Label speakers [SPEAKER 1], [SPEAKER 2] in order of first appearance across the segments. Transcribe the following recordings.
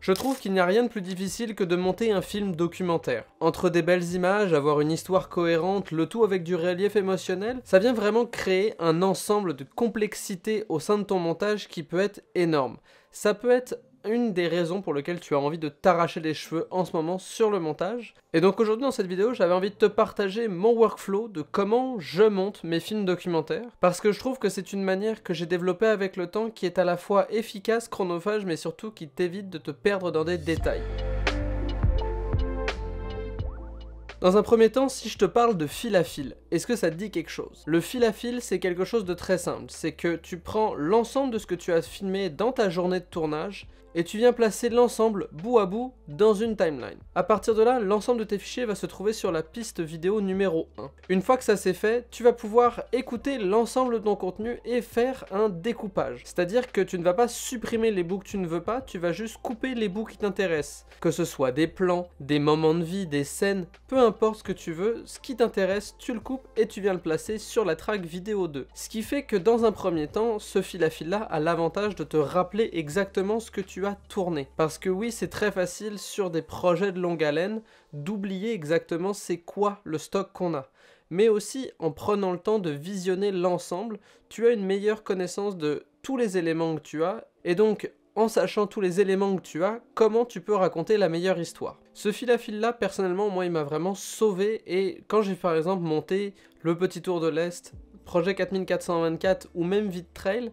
[SPEAKER 1] Je trouve qu'il n'y a rien de plus difficile que de monter un film documentaire. Entre des belles images, avoir une histoire cohérente, le tout avec du relief émotionnel, ça vient vraiment créer un ensemble de complexité au sein de ton montage qui peut être énorme. Ça peut être une des raisons pour lesquelles tu as envie de t'arracher les cheveux en ce moment sur le montage. Et donc aujourd'hui dans cette vidéo, j'avais envie de te partager mon workflow de comment je monte mes films documentaires, parce que je trouve que c'est une manière que j'ai développée avec le temps qui est à la fois efficace, chronophage, mais surtout qui t'évite de te perdre dans des détails. Dans un premier temps, si je te parle de fil à fil, est-ce que ça te dit quelque chose? Le fil à fil, c'est quelque chose de très simple, c'est que tu prends l'ensemble de ce que tu as filmé dans ta journée de tournage, et tu viens placer l'ensemble bout à bout dans une timeline. A partir de là, l'ensemble de tes fichiers va se trouver sur la piste vidéo numéro 1. Une fois que ça c'est fait, tu vas pouvoir écouter l'ensemble de ton contenu et faire un découpage. C'est-à-dire que tu ne vas pas supprimer les bouts que tu ne veux pas, tu vas juste couper les bouts qui t'intéressent. Que ce soit des plans, des moments de vie, des scènes, peu importe ce que tu veux, ce qui t'intéresse, tu le coupes et tu viens le placer sur la track vidéo 2. Ce qui fait que dans un premier temps, ce fil à fil là a l'avantage de te rappeler exactement ce que tu as tourné. Parce que oui, c'est très facile sur des projets de longue haleine d'oublier exactement c'est quoi le stock qu'on a. Mais aussi, en prenant le temps de visionner l'ensemble, tu as une meilleure connaissance de tous les éléments que tu as, et donc en sachant tous les éléments que tu as, comment tu peux raconter la meilleure histoire. Ce fil à fil là, personnellement, moi il m'a vraiment sauvé, et quand j'ai par exemple monté Le Petit Tour de l'Est, Projet 4424 ou même Vite Trail,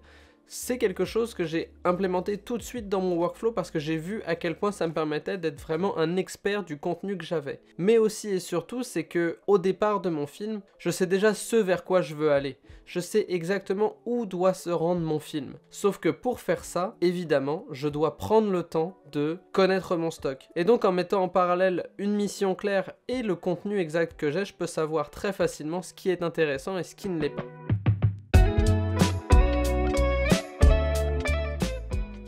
[SPEAKER 1] c'est quelque chose que j'ai implémenté tout de suite dans mon workflow parce que j'ai vu à quel point ça me permettait d'être vraiment un expert du contenu que j'avais. Mais aussi et surtout, c'est que au départ de mon film, je sais déjà ce vers quoi je veux aller. Je sais exactement où doit se rendre mon film. Sauf que pour faire ça, évidemment, je dois prendre le temps de connaître mon stock. Et donc en mettant en parallèle une mission claire et le contenu exact que j'ai, je peux savoir très facilement ce qui est intéressant et ce qui ne l'est pas.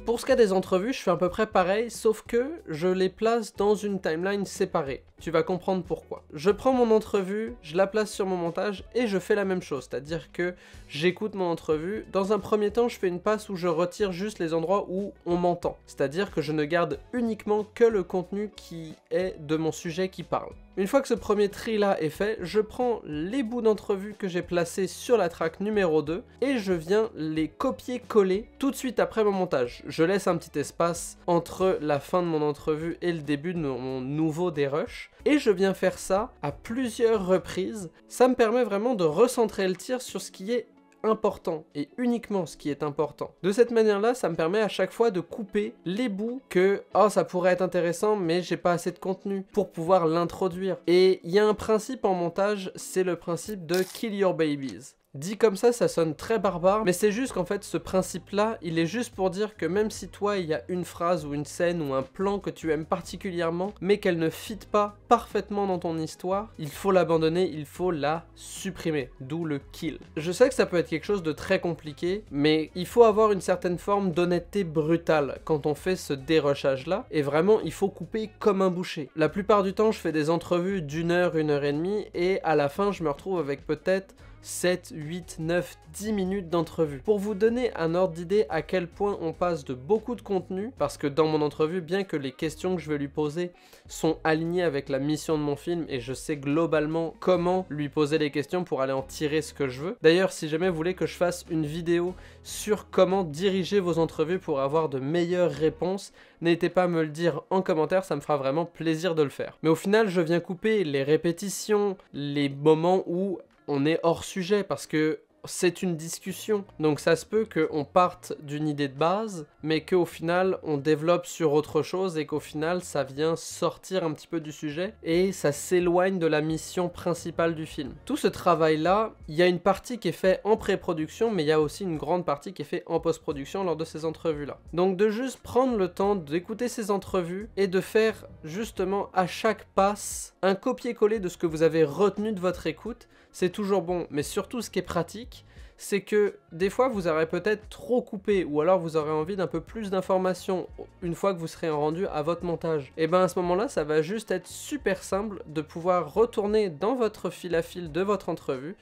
[SPEAKER 1] Pour ce cas des entrevues, je fais à peu près pareil, sauf que je les place dans une timeline séparée. Tu vas comprendre pourquoi. Je prends mon entrevue, je la place sur mon montage et je fais la même chose, c'est-à-dire que j'écoute mon entrevue. Dans un premier temps, je fais une passe où je retire juste les endroits où on m'entend, c'est-à-dire que je ne garde uniquement que le contenu qui est de mon sujet qui parle. Une fois que ce premier tri là est fait, je prends les bouts d'entrevue que j'ai placés sur la track numéro 2 et je viens les copier-coller tout de suite après mon montage. Je laisse un petit espace entre la fin de mon entrevue et le début de mon nouveau dérush. Et je viens faire ça à plusieurs reprises. Ça me permet vraiment de recentrer le tir sur ce qui est important et uniquement ce qui est important. De cette manière-là, ça me permet à chaque fois de couper les bouts que « oh, ça pourrait être intéressant, mais j'ai pas assez de contenu » pour pouvoir l'introduire. Et il y a un principe en montage, c'est le principe de « kill your babies ». Dit comme ça sonne très barbare, mais c'est juste qu'en fait ce principe-là, il est juste pour dire que même si toi il y a une phrase ou une scène ou un plan que tu aimes particulièrement, mais qu'elle ne fit pas parfaitement dans ton histoire, il faut l'abandonner, il faut la supprimer, d'où le kill. Je sais que ça peut être quelque chose de très compliqué, mais il faut avoir une certaine forme d'honnêteté brutale quand on fait ce dérushage-là, et vraiment il faut couper comme un boucher. La plupart du temps je fais des entrevues d'1 heure, 1 heure et demie, et à la fin je me retrouve avec peut-être 7, 8, 9, 10 minutes d'entrevue. Pour vous donner un ordre d'idée à quel point on passe de beaucoup de contenu, parce que dans mon entrevue, bien que les questions que je vais lui poser sont alignées avec la mission de mon film et je sais globalement comment lui poser les questions pour aller en tirer ce que je veux. D'ailleurs, si jamais vous voulez que je fasse une vidéo sur comment diriger vos entrevues pour avoir de meilleures réponses, n'hésitez pas à me le dire en commentaire, ça me fera vraiment plaisir de le faire. Mais au final, je viens couper les répétitions, les moments où on est hors sujet parce que c'est une discussion, donc ça se peut qu'on parte d'une idée de base, mais qu'au final on développe sur autre chose et qu'au final ça vient sortir un petit peu du sujet et ça s'éloigne de la mission principale du film. Tout ce travail-là, il y a une partie qui est faite en pré-production, mais il y a aussi une grande partie qui est faite en post-production lors de ces entrevues-là. Donc de juste prendre le temps d'écouter ces entrevues et de faire justement à chaque passe un copier-coller de ce que vous avez retenu de votre écoute, c'est toujours bon, mais surtout ce qui est pratique, c'est que des fois vous aurez peut-être trop coupé ou alors vous aurez envie d'un peu plus d'informations une fois que vous serez rendu à votre montage. Et bien à ce moment-là, ça va juste être super simple de pouvoir retourner dans votre fil à fil de votre entrevue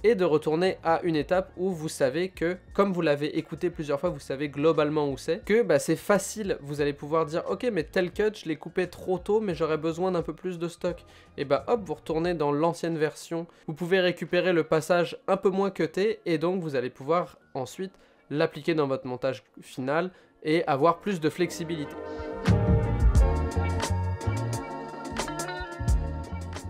[SPEAKER 1] et de retourner à une étape où vous savez que, comme vous l'avez écouté plusieurs fois, vous savez globalement où c'est, que c'est facile, vous allez pouvoir dire ok mais tel cut je l'ai coupé trop tôt mais j'aurais besoin d'un peu plus de stock, et hop, vous retournez dans l'ancienne version, vous pouvez récupérer le passage un peu moins cuté et donc vous allez pouvoir ensuite l'appliquer dans votre montage final et avoir plus de flexibilité.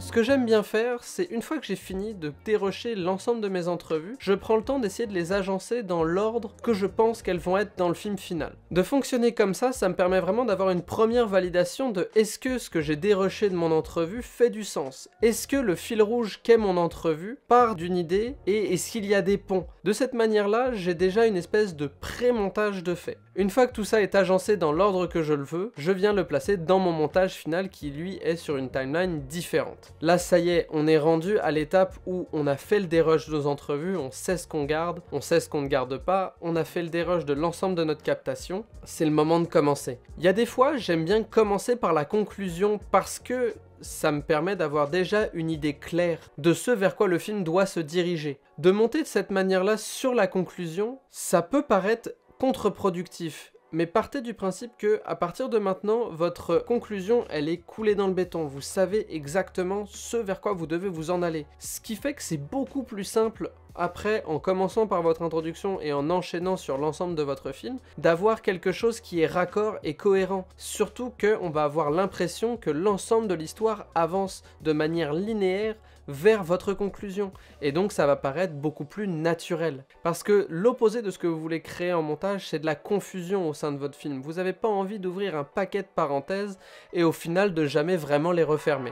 [SPEAKER 1] Ce que j'aime bien faire, c'est une fois que j'ai fini de dérusher l'ensemble de mes entrevues, je prends le temps d'essayer de les agencer dans l'ordre que je pense qu'elles vont être dans le film final. De fonctionner comme ça me permet vraiment d'avoir une première validation de est-ce que ce que j'ai dérushé de mon entrevue fait du sens? Est-ce que le fil rouge qu'est mon entrevue part d'une idée et est-ce qu'il y a des ponts? De cette manière-là, j'ai déjà une espèce de pré-montage de fait. Une fois que tout ça est agencé dans l'ordre que je le veux, je viens le placer dans mon montage final qui lui est sur une timeline différente. Là ça y est, on est rendu à l'étape où on a fait le dérush de nos entrevues, on sait ce qu'on garde, on sait ce qu'on ne garde pas, on a fait le dérush de l'ensemble de notre captation, c'est le moment de commencer. Il y a des fois, j'aime bien commencer par la conclusion parce que ça me permet d'avoir déjà une idée claire de ce vers quoi le film doit se diriger. De monter de cette manière-là sur la conclusion, ça peut paraître contre-productif, mais partez du principe que à partir de maintenant, votre conclusion, elle est coulée dans le béton. Vous savez exactement ce vers quoi vous devez vous en aller. Ce qui fait que c'est beaucoup plus simple après, en commençant par votre introduction et en enchaînant sur l'ensemble de votre film, d'avoir quelque chose qui est raccord et cohérent. Surtout qu'on va avoir l'impression que l'ensemble de l'histoire avance de manière linéaire vers votre conclusion. Et donc ça va paraître beaucoup plus naturel. Parce que l'opposé de ce que vous voulez créer en montage, c'est de la confusion au sein de votre film. Vous n'avez pas envie d'ouvrir un paquet de parenthèses et au final de jamais vraiment les refermer.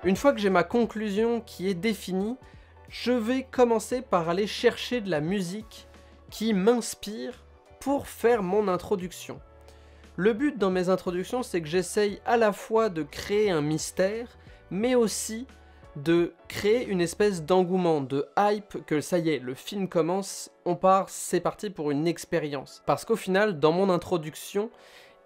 [SPEAKER 1] Une fois que j'ai ma conclusion qui est définie, je vais commencer par aller chercher de la musique qui m'inspire pour faire mon introduction. Le but dans mes introductions, c'est que j'essaye à la fois de créer un mystère, mais aussi de créer une espèce d'engouement, de hype, que ça y est, le film commence, on part, c'est parti pour une expérience. Parce qu'au final, dans mon introduction,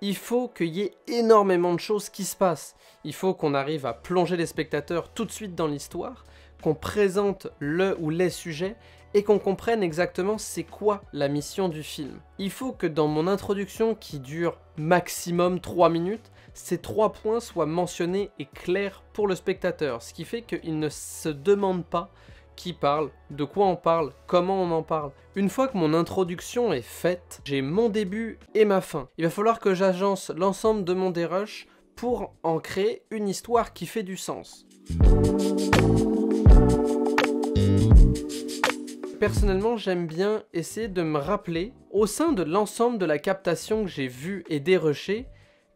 [SPEAKER 1] il faut qu'il y ait énormément de choses qui se passent. Il faut qu'on arrive à plonger les spectateurs tout de suite dans l'histoire, qu'on présente le ou les sujets, et qu'on comprenne exactement c'est quoi la mission du film. Il faut que dans mon introduction qui dure maximum 3 minutes, ces 3 points soient mentionnés et clairs pour le spectateur, ce qui fait qu'il ne se demande pas qui parle, de quoi on parle, comment on en parle. Une fois que mon introduction est faite, j'ai mon début et ma fin. Il va falloir que j'agence l'ensemble de mon dérush pour en créer une histoire qui fait du sens. Personnellement, j'aime bien essayer de me rappeler, au sein de l'ensemble de la captation que j'ai vue et dérushée,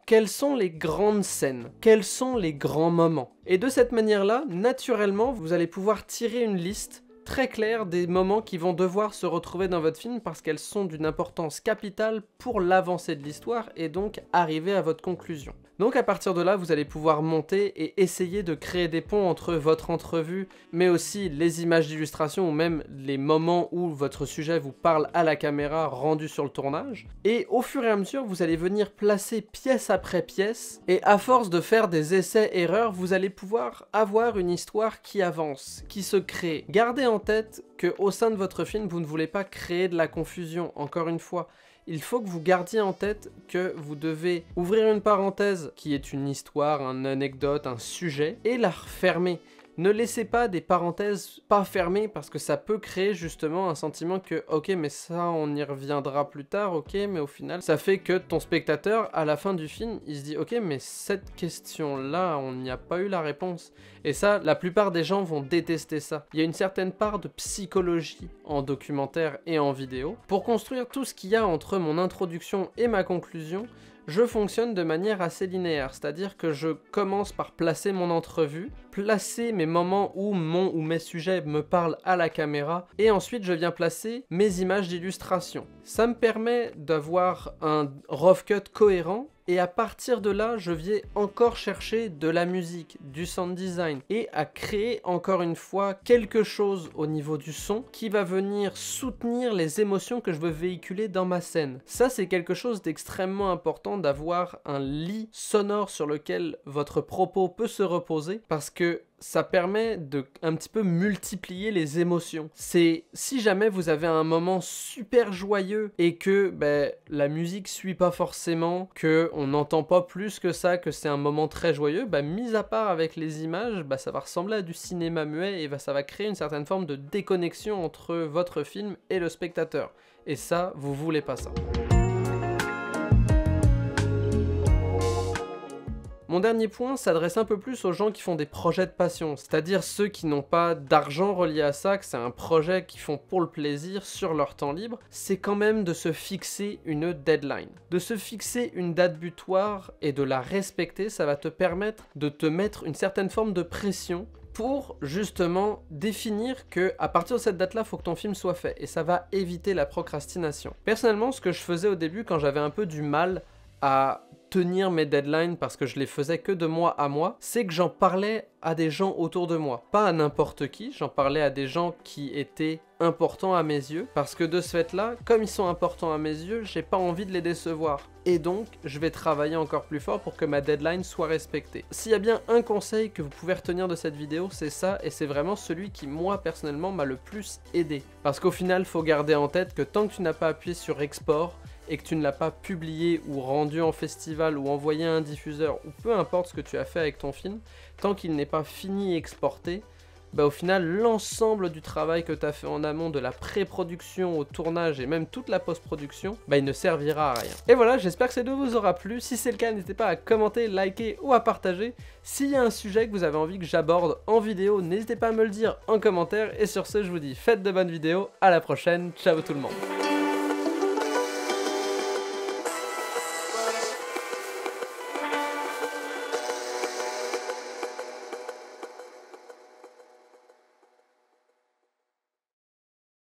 [SPEAKER 1] quelles sont les grandes scènes, quels sont les grands moments. Et de cette manière-là, naturellement, vous allez pouvoir tirer une liste très claire des moments qui vont devoir se retrouver dans votre film parce qu'elles sont d'une importance capitale pour l'avancée de l'histoire et donc arriver à votre conclusion. Donc à partir de là, vous allez pouvoir monter et essayer de créer des ponts entre votre entrevue, mais aussi les images d'illustration ou même les moments où votre sujet vous parle à la caméra rendu sur le tournage. Et au fur et à mesure, vous allez venir placer pièce après pièce et à force de faire des essais-erreurs, vous allez pouvoir avoir une histoire qui avance, qui se crée. Gardez en tête qu'au sein de votre film, vous ne voulez pas créer de la confusion, encore une fois. Il faut que vous gardiez en tête que vous devez ouvrir une parenthèse qui est une histoire, une anecdote, un sujet, et la refermer. Ne laissez pas des parenthèses pas fermées parce que ça peut créer justement un sentiment que ok mais ça on y reviendra plus tard, ok mais au final ça fait que ton spectateur à la fin du film il se dit ok mais cette question là on n'y a pas eu la réponse. Et ça la plupart des gens vont détester ça. Il y a une certaine part de psychologie en documentaire et en vidéo. Pour construire tout ce qu'il y a entre mon introduction et ma conclusion, je fonctionne de manière assez linéaire, c'est-à-dire que je commence par placer mon entrevue, placer mes moments où mon ou mes sujets me parlent à la caméra, et ensuite je viens placer mes images d'illustration. Ça me permet d'avoir un rough cut cohérent Et à partir de là, je vais encore chercher de la musique, du sound design et à créer encore une fois quelque chose au niveau du son qui va venir soutenir les émotions que je veux véhiculer dans ma scène. Ça, c'est quelque chose d'extrêmement important, d'avoir un lit sonore sur lequel votre propos peut se reposer, parce que ça permet de un petit peu multiplier les émotions. C'est si jamais vous avez un moment super joyeux et que la musique suit pas forcément, que on n'entend pas plus que ça, que c'est un moment très joyeux, mis à part avec les images, ça va ressembler à du cinéma muet et ça va créer une certaine forme de déconnexion entre votre film et le spectateur. Et ça, vous voulez pas ça. Mon dernier point s'adresse un peu plus aux gens qui font des projets de passion, c'est-à-dire ceux qui n'ont pas d'argent relié à ça, que c'est un projet qu'ils font pour le plaisir sur leur temps libre. C'est quand même de se fixer une deadline, de se fixer une date butoir et de la respecter. Ça va te permettre de te mettre une certaine forme de pression pour justement définir que à partir de cette date-là, il faut que ton film soit fait, et ça va éviter la procrastination. Personnellement, ce que je faisais au début quand j'avais un peu du mal à tenir mes deadlines parce que je les faisais que de mois à mois, c'est que j'en parlais à des gens autour de moi. Pas à n'importe qui, j'en parlais à des gens qui étaient importants à mes yeux, parce que de ce fait-là, comme ils sont importants à mes yeux, j'ai pas envie de les décevoir. Et donc, je vais travailler encore plus fort pour que ma deadline soit respectée. S'il y a bien un conseil que vous pouvez retenir de cette vidéo, c'est ça, et c'est vraiment celui qui, moi, personnellement, m'a le plus aidé. Parce qu'au final, faut garder en tête que tant que tu n'as pas appuyé sur export, et que tu ne l'as pas publié ou rendu en festival ou envoyé à un diffuseur, ou peu importe ce que tu as fait avec ton film, tant qu'il n'est pas fini et exporté, au final, l'ensemble du travail que tu as fait en amont, de la pré-production au tournage et même toute la post-production, il ne servira à rien. Et voilà, j'espère que cette vidéo vous aura plu. Si c'est le cas, n'hésitez pas à commenter, liker ou à partager. S'il y a un sujet que vous avez envie que j'aborde en vidéo, n'hésitez pas à me le dire en commentaire. Et sur ce, je vous dis faites de bonnes vidéos, à la prochaine, ciao tout le monde.